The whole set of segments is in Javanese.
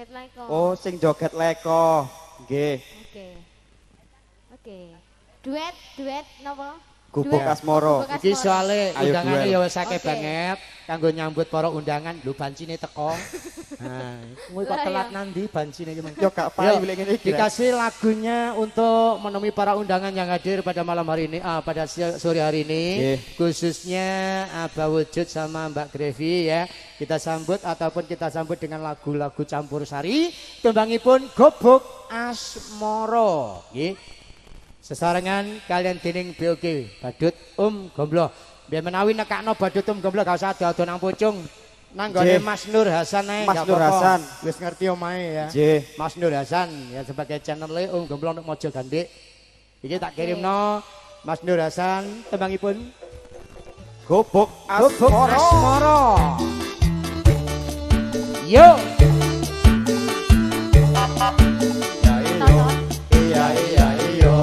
joget leko. Oh, sing joget leko. Nggih. Oke. Duet napa? Gubuk Asmoro. Iki soalé undangane ya wis akeh Oke. banget kanggo nyambut para undangan. Lho bancine teko. Nah, kuwi kok telat nandi bancine iki. Yo gak payu lek ngene iki. Dikasih lagunya untuk menemui para undangan yang hadir pada malam hari ini, pada sore hari ini. Khususnya Abah Wujud sama Mbak Grevi ya. Kita sambut ataupun kita sambut dengan lagu-lagu campur sari. Tembangipun Gubuk Asmoro. Nggih. Sesarengan kalian dening BOG Badut Gombloh. Biar menawi nekakno Badut Gombloh gak usah ado nang pucung. Nang gone Mas Nur Hasan ae. Mas Nur Hasan wis ngerti omahe ya. Mas Nur Hasan ya sebagai channel Gombloh untuk Mojo Gandik. Iki tak kirimno Mas Nur Hasan tembangipun Gubuk Asmoro. Yo. Iya iya iya.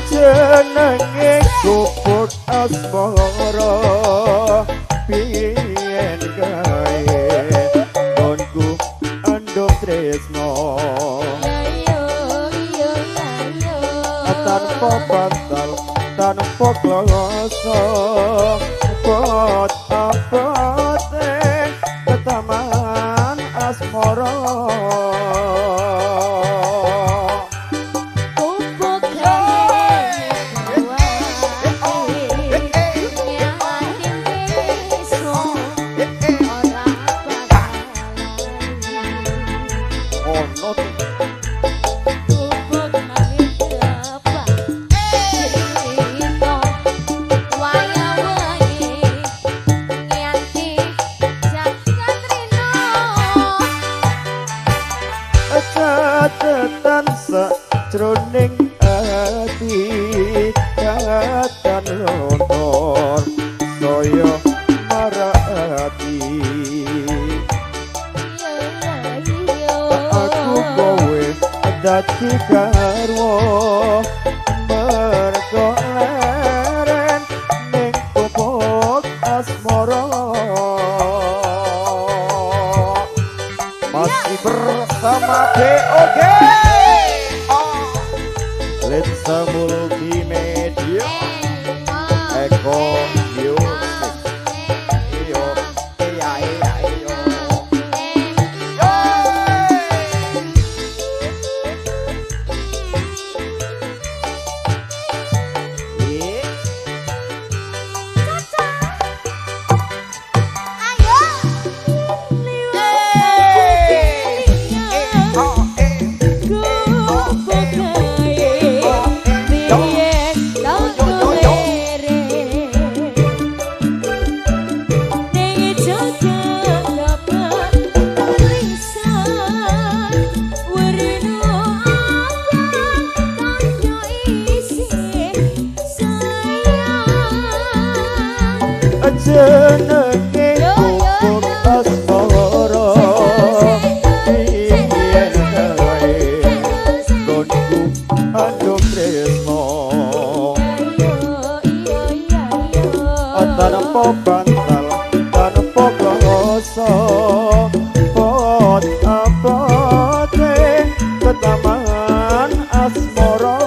Jenenge Gubuk Asmoro piyen gawe konku andung tresno tanpa bantal tanpa kloso buat abote ketaman asmoro. Catetan sajroning ati katan lontor saya marati aku kowe dadi garwa mergo leren ning Gubuk Asmoro. Masih bersama BOG Lensa Multimedia Eko Music. Iyo iya iya iyo. Jenenge Gubuk Asmoro piyen gawe konku andung tresno tanpa bantal tanpa kloso buat abote ketaman asmoro.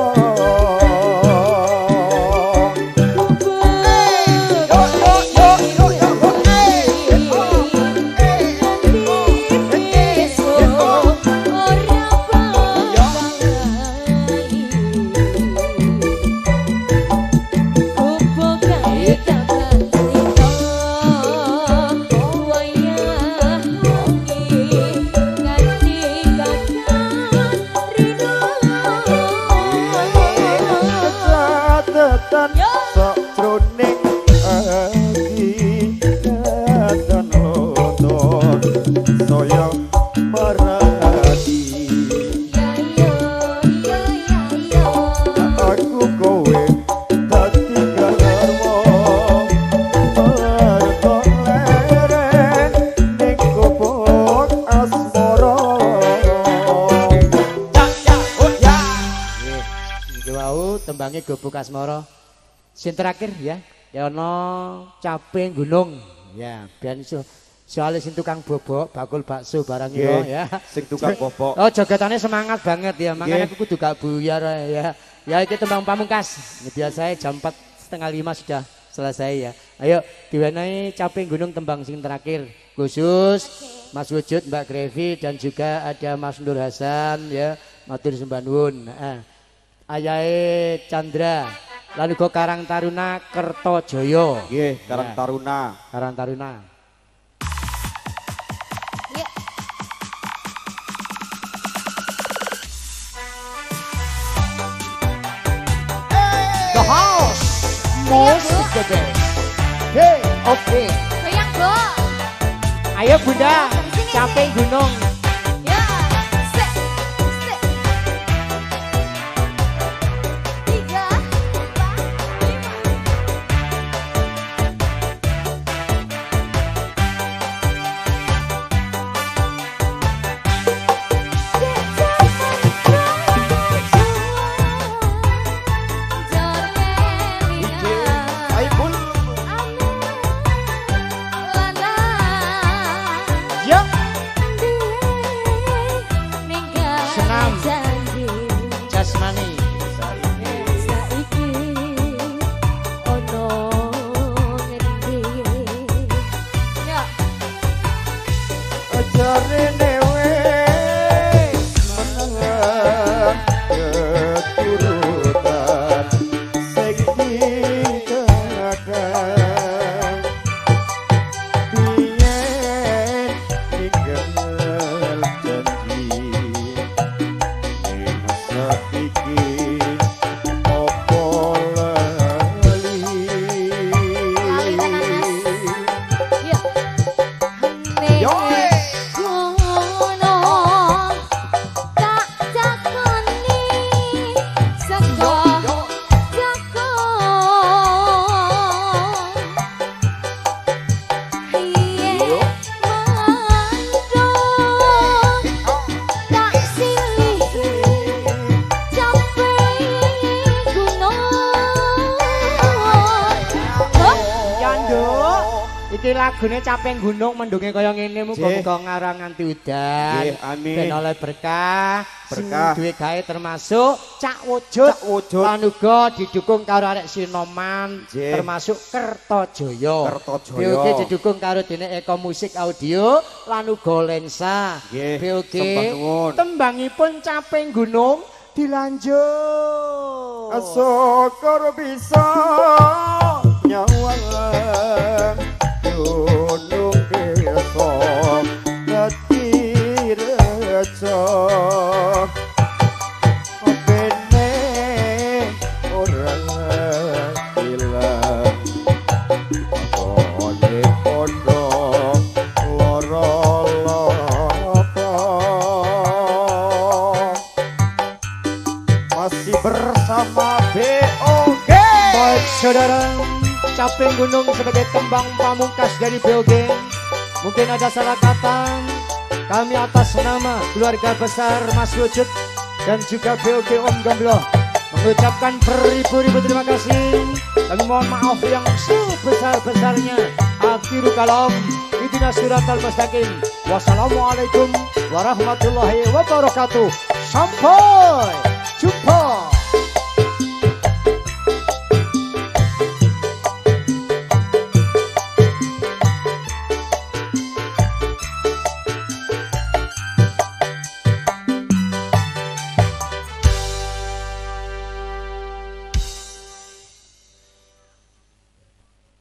Wau tembangnya Gubuk Asmara. Sing terakhir ya. Ya ono Caping Gunung. Ya, biyen iso soalnya sing tukang bobok, bakul bakso barang itu ya. Sing tukang bobok. Oh, jogetannya semangat banget ya. Makanya aku kudu gak buyar ya. Ya iki tembang pamungkas. Ini biasanya jam 4:30 sudah selesai ya. Ayo diwenehi Caping Gunung tembang sing terakhir. Khusus Mas Wujud, Mbak Grevi dan juga ada Mas Nur Hasan ya. Matur sembah nuwun. Ayahe Chandra. Lalu go Karang Taruna Kertojoyo. Nggih, Karang Taruna. Karang Taruna. Ya. The house most the best. Hey, oke. Goyang, Bu. Ayo Bunda, Caping Gunung. Ya. Sik. Sik. 3 Aibul. Yuk. Senam. Jasmani. Ajare newe menengan keturutan sing dicekakan biyen ninggal janji ing satiki opo lali Yoi. Iki lagune Caping Gunung mendunge kaya ngene muga-muga ngarang nganti udan. Nggih, amin. Ben oleh berkah. Berkah. Sing duwe gawe termasuk Cak Wujud. Cak Wujud. Lan uga didukung karo arek Sinoman Nggih. termasuk Kertojoyo. Kertojoyo. BOG didukung karo dene Eko Musik Audio lan uga Lensa. Nggih, BOG sembah nuwun. tembangipun Caping Gunung dilanjut. Syukur bisa nyawang gunung desa dadi reca bene ora ilang kone podo loro-loro masih bersama BOG. Baik saudara, Caping Gunung sebagai tembang pamungkas dari BOG. Mungkin ada salah kata. Kami atas nama keluarga besar Mas Wujud dan juga BOG Om Gamblo mengucapkan beribu-ribu terima kasih. Kami mohon maaf yang sebesar-besarnya. Akhirul kalam, ihdinas siratal mustaqim. Wassalamualaikum warahmatullahi wabarakatuh. Sampai jumpa.